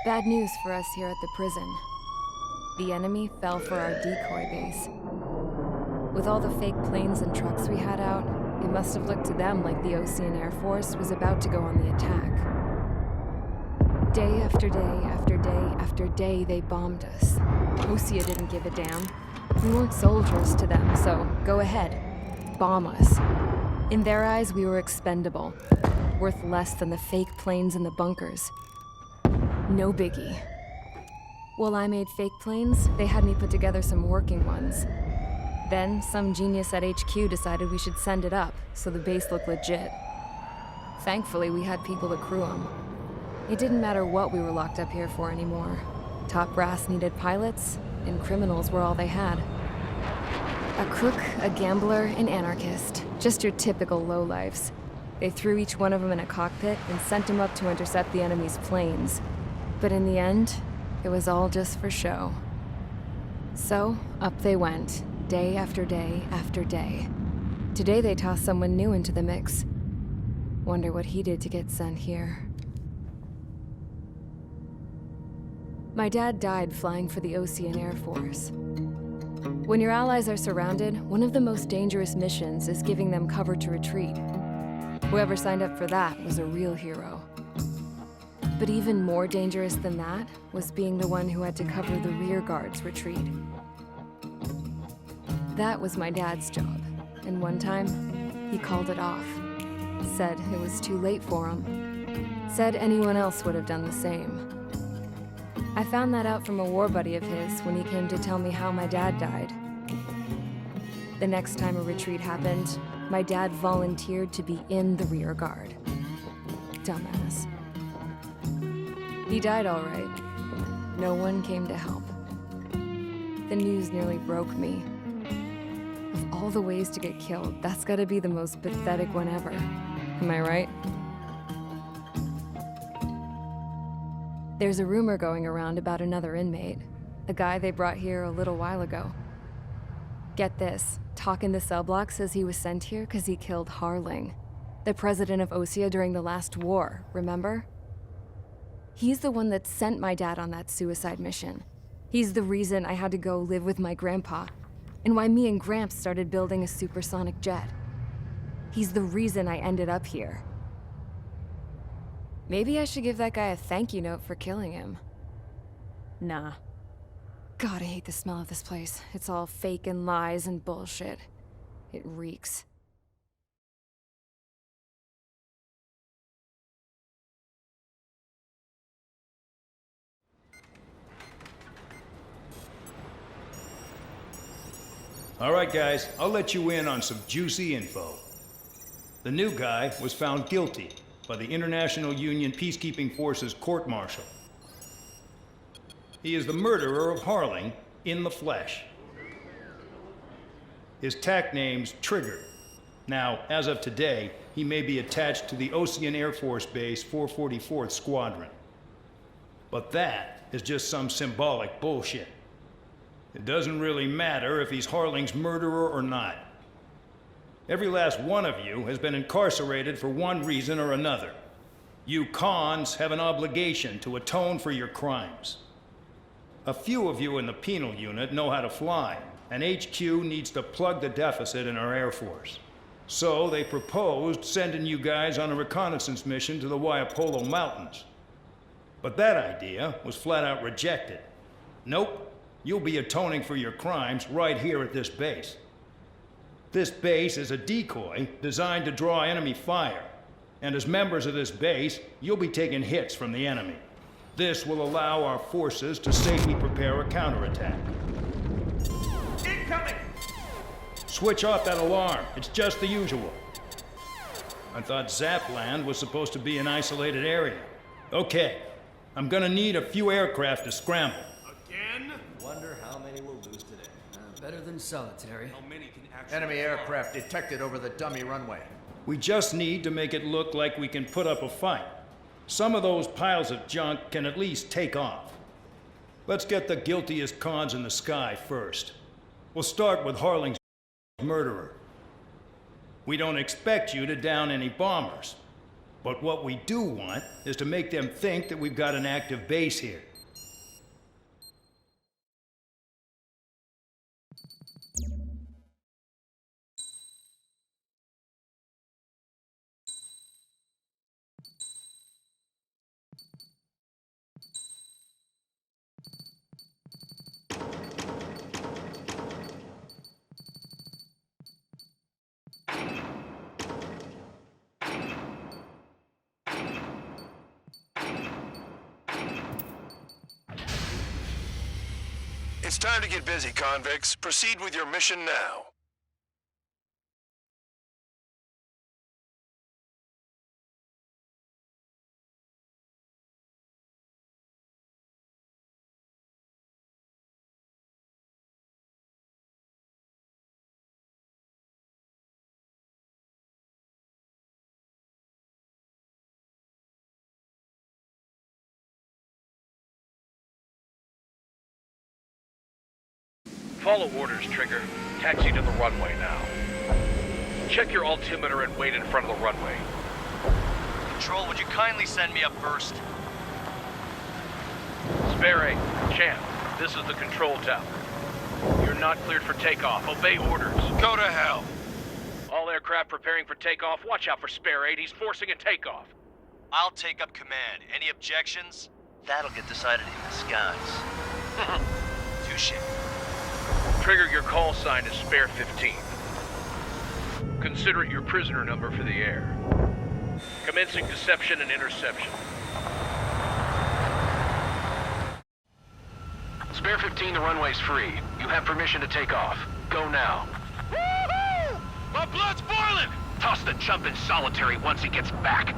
Bad news for us here at the prison. The enemy fell for our decoy base. With all the fake planes and trucks we had out, it must have looked to them like the Osean Air Force was about to go on the attack. Day after day after day after day, they bombed us. Osea didn't give a damn. We weren't soldiers to them, so go ahead. Bomb us. In their eyes, we were expendable. Worth less than the fake planes in the bunkers. No biggie. While I made fake planes, they had me put together some working ones. Then, some genius at HQ decided we should send it up, so the base looked legit. Thankfully, we had people to crew them. It didn't matter what we were locked up here for anymore. Top brass needed pilots, and criminals were all they had. A crook, a gambler, an anarchist. Just your typical lowlifes. They threw each one of them in a cockpit and sent them up to intercept the enemy's planes. But in the end, it was all just for show. So, up they went, day after day after day. Today they tossed someone new into the mix. Wonder what he did to get sent here. My dad died flying for the Osean Air Force. When your allies are surrounded, one of the most dangerous missions is giving them cover to retreat. Whoever signed up for that was a real hero. But even more dangerous than that was being the one who had to cover the rear guard's retreat. That was my dad's job, and one time, he called it off. Said it was too late for him. Said anyone else would have done the same. I found that out from a war buddy of his when he came to tell me how my dad died. The next time a retreat happened, my dad volunteered to be in the rear guard. Dumbass. He died all right. No one came to help. The news nearly broke me. Of all the ways to get killed, that's gotta be the most pathetic one ever. Am I right? There's a rumor going around about another inmate. A guy they brought here a little while ago. Get this, talk in the cell block says he was sent here because he killed Harling, the president of Osea during the last war, remember? He's the one that sent my dad on that suicide mission. He's the reason I had to go live with my grandpa, and why me and Gramps started building a supersonic jet. He's the reason I ended up here. Maybe I should give that guy a thank you note for killing him. Nah. God, I hate the smell of this place. It's all fake and lies and bullshit. It reeks. All right, guys, I'll let you in on some juicy info. The new guy was found guilty by the International Union Peacekeeping Forces court-martial. He is the murderer of Harling in the flesh. His TAC name's Trigger. Now, as of today, he may be attached to the Osean Air Force Base 444th Squadron. But that is just some symbolic bullshit. It doesn't really matter if he's Harling's murderer or not. Every last one of you has been incarcerated for one reason or another. You cons have an obligation to atone for your crimes. A few of you in the penal unit know how to fly, and HQ needs to plug the deficit in our Air Force. So they proposed sending you guys on a reconnaissance mission to the Waiapolo Mountains. But that idea was flat out rejected. Nope, you'll be atoning for your crimes right here at this base. This base is a decoy designed to draw enemy fire. And as members of this base, you'll be taking hits from the enemy. This will allow our forces to safely prepare a counterattack. Incoming! Switch off that alarm. It's just the usual. I thought Zapland was supposed to be an isolated area. Okay, I'm gonna need a few aircraft to scramble. Again? Wonder how many we'll lose today. Better than solitary. How many can actually Enemy aircraft detected over the dummy runway. We just need to make it look like we can put up a fight. Some of those piles of junk can at least take off. Let's get the guiltiest cons in the sky first. We'll start with Harling's murderer. We don't expect you to down any bombers. But what we do want is to make them think that we've got an active base here. It's time to get busy, convicts. Proceed with your mission now. Follow orders, Trigger. Taxi to the runway now. Check your altimeter and wait in front of the runway. Control, would you kindly send me up first? Spare 8, Champ, this is the control tower. You're not cleared for takeoff. Obey orders. Go to hell. All aircraft preparing for takeoff. Watch out for Spare 8. He's forcing a takeoff. I'll take up command. Any objections? That'll get decided in the skies. Touche. Trigger, your call sign is Spare 15. Consider it your prisoner number for the air. Commencing deception and interception. Spare 15, the runway's free. You have permission to take off. Go now. Woohoo! My blood's boiling! Toss the chump in solitary once he gets back.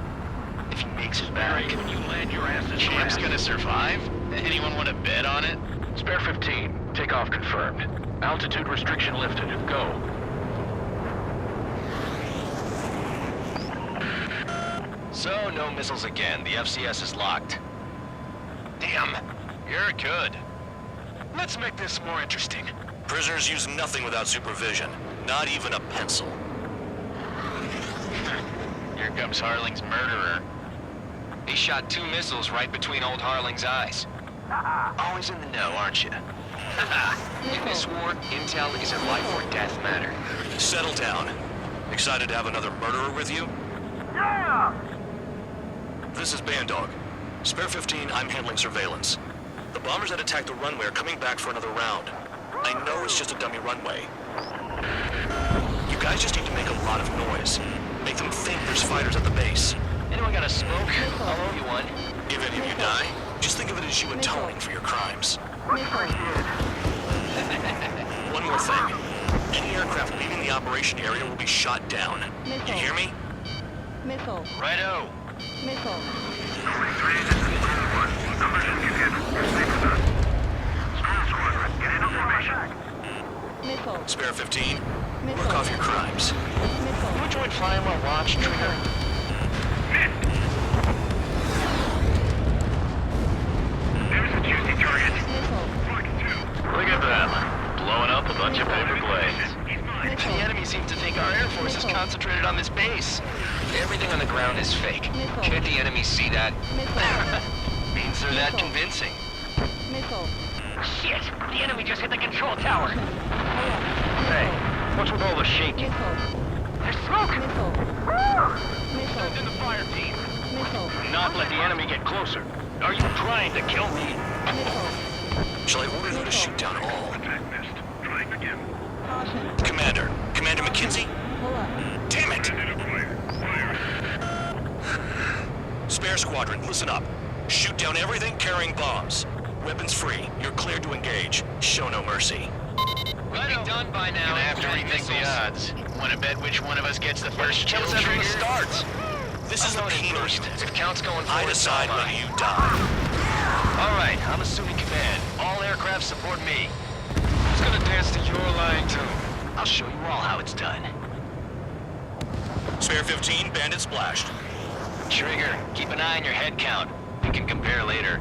If he makes it back, When you land your ass in Champ's grass. gonna survive? Anyone want to bet on it? Spare 15, takeoff confirmed. Altitude restriction lifted. Go. So, no missiles again. The FCS is locked. Damn, you're good. Let's make this more interesting. Prisoners use nothing without supervision. Not even a pencil. Here comes Harling's murderer. He shot 2 missiles right between old Harling's eyes. Always in the know, aren't you? In this war, intel is a life or death matter. Settle down. Excited to have another murderer with you? Yeah! This is Bandog. Spare 15, I'm handling surveillance. The bombers that attacked the runway are coming back for another round. I know it's just a dummy runway. You guys just need to make a lot of noise. Make them think there's fighters at the base. Anyone got a smoke? I'll owe you one. If any of you die, just think of it as you atoning for your crimes. One more thing. Any aircraft leaving the operation area will be shot down. You hear me? Missile. Righto. Missile. Missile. Spare 15, Missile. work off your crimes. Missile. You enjoyed flying while watch, Trigger? Missile. Look at them. Blowing up a bunch of paper planes. The enemy seems to think our Air Force is concentrated on this base. Everything on the ground is fake. Missile. Can't the enemy see that? Missile. Means they're that Missile. convincing. Missile. Shit! The enemy just hit the control tower. Hey, What's with all the shaking? Missile. There's smoke! Missile. Missile. Send in the fire team. Missile. Not let the enemy get closer. Are you trying to kill me? Missile. Shall I order you to shoot down all? Caution. Commander McKenzie? Pull up. Damn it! Spare squadron, listen up. Shoot down everything carrying bombs. Weapons free. You're cleared to engage. Show no mercy. We'll be done by now. Gonna have to rethink the odds. Want to bet which one of us gets the first kill from the start? This is the penal unit. If count's going I forward, decide so am whether I. you die. All right, I'm assuming command. All aircraft support me. Who's gonna dance to your line tune? I'll show you all how it's done. Spare 15, bandit splashed. Trigger, keep an eye on your head count. We can compare later.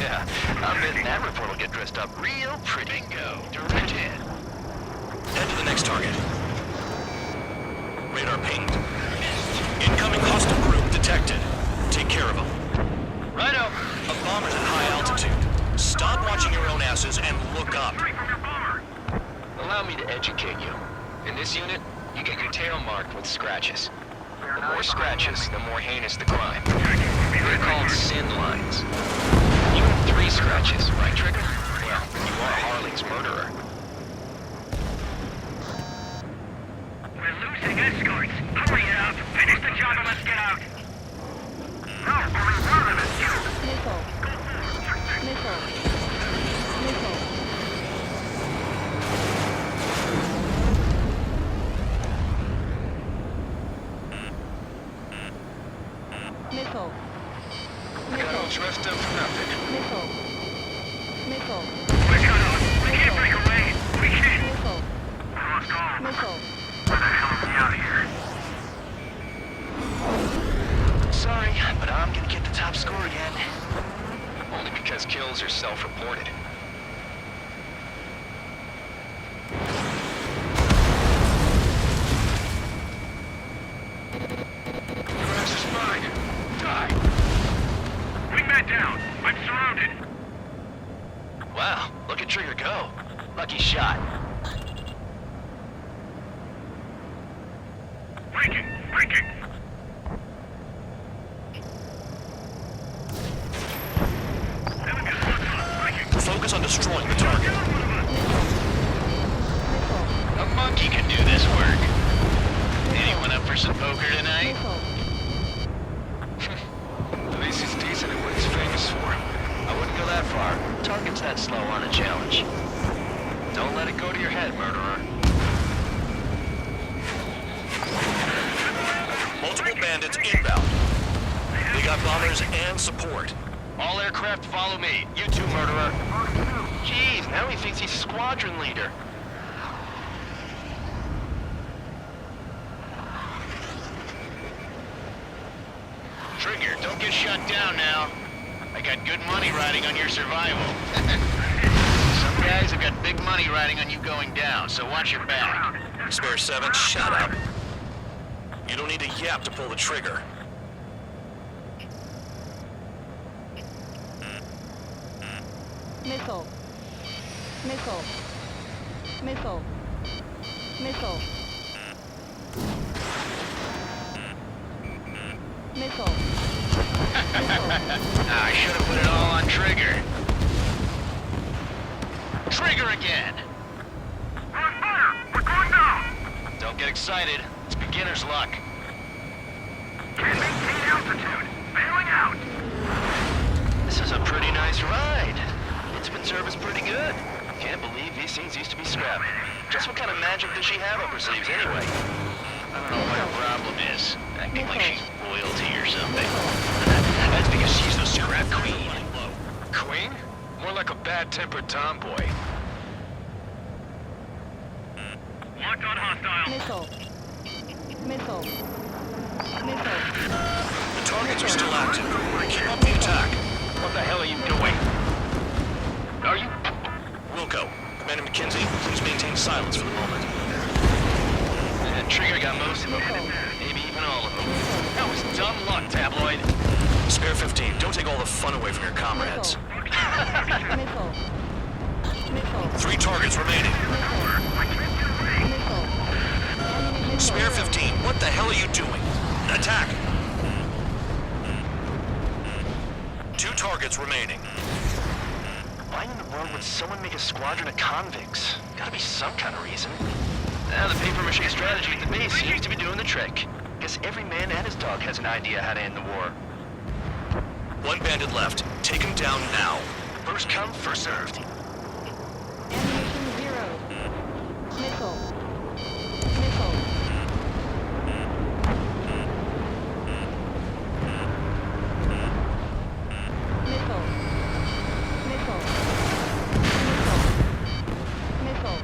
Yeah, I'm betting that report will get dressed up real pretty. Bingo. Direct hit. Head to the next target. Radar pinged. Incoming hostile group detected. detected. Take care of them. Righto. A bomber's at high altitude. Stop watching your own asses and look up. Allow me to educate you. In this unit, you get your tail marked with scratches. The more scratches, the more heinous the crime. They're called sin lines. You have 3 scratches, right, Trigger? Well, you are Harling's murderer. We're losing escorts. Hurry it up. Finish the job and let's get out. No, only one of them is you. Missile. Missile. Missile. Missile. I don't trust them for nothing. Missile. Missile. We're cut off. We can't break away. We can't. Missile. Lost call. Missile. Where the hell are we out of here? Sorry, but I'm gonna get the top score again. Only because kills are self-reported. Crash is mine. Die. Wingman down. I'm surrounded. Wow, look at Trigger go. Lucky shot. Breaking. Breaking. Focus on destroying the target. A monkey can do this work. Anyone up for some poker tonight? At least he's decent at what he's famous for. I wouldn't go that far. Target's that slow on a challenge. Don't let it go to your head, murderer. Multiple bandits inbound. We got bombers and support. All aircraft follow me. You too, murderer. Jeez, now he thinks he's squadron leader. Trigger, don't get shut down now. I got good money riding on your survival. Some guys have got big money riding on you going down, so watch your back. Spare 7, shut up. You don't need a yap to pull the trigger. Missile. Missile. Missile. Missile. Missile. I should have put it all on Trigger. Trigger again! We're on fire. We're going down. Don't get excited. It's beginner's luck. Can't maintain altitude. Bailing out. This is a pretty nice ride. Instrument service pretty good. Can't believe these things used to be scrapped. Just what kind of magic does she have up her sleeves anyway? I don't know what her problem is. Acting like she's royalty or something. That's because she's the scrap queen. Queen? More like a bad-tempered tomboy. Locked on hostile. Missile. Missile. Missile. The targets are still active. Keep up the attack. What the hell are you doing? Are you... Wilco, Commander McKenzie, please maintain silence for the moment. Trigger got most of them. Maybe even all of them. That was dumb luck, Tabloid. Spare 15, don't take all the fun away from your comrades. Missile. Missile. 3 targets remaining. Missile. Spare 15, what the hell are you doing? Attack! 2 targets remaining. Why in the world would someone make a squadron of convicts? Gotta be some kind of reason. Now the paper-mache strategy at the base seems to be doing the trick. Guess every man and his dog has an idea how to end the war. 1 bandit left. Take him down now. First come, first served. Ammunition 0. Missile. Missile. Missile. Missile. Missile. Missile.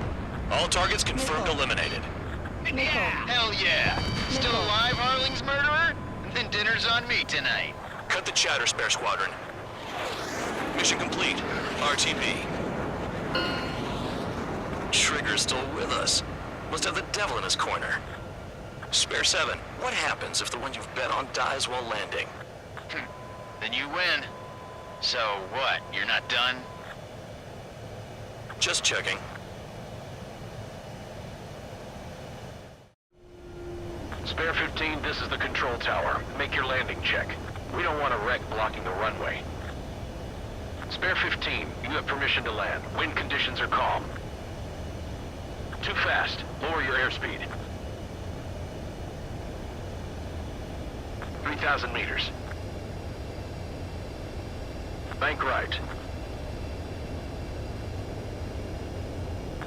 All targets confirmed Missile. eliminated. Missile. Hell yeah! Still Missile. alive, Harling's murderer? Then dinner's on me tonight. Cut the chatter, Spare Squadron. Mission complete. RTB. Trigger's still with us. Must have the devil in his corner. Spare 7, what happens if the one you've bet on dies while landing? Then you win. So what, you're not done? Just checking. Spare 15, this is the control tower. Make your landing check. We don't want a wreck blocking the runway. Spare 15, you have permission to land. Wind conditions are calm. Too fast. Lower your airspeed. 3,000 meters. Bank right.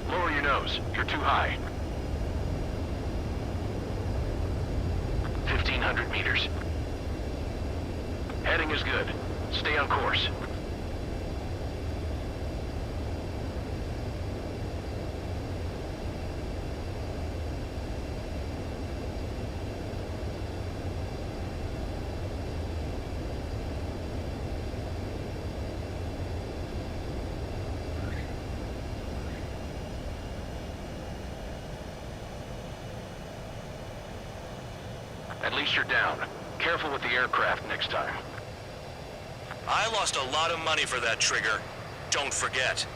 Lower your nose. You're too high. 1,500 meters. Heading is good. Stay on course. At least you're down. Careful with the aircraft next time. I lost a lot of money for that trigger. Don't forget.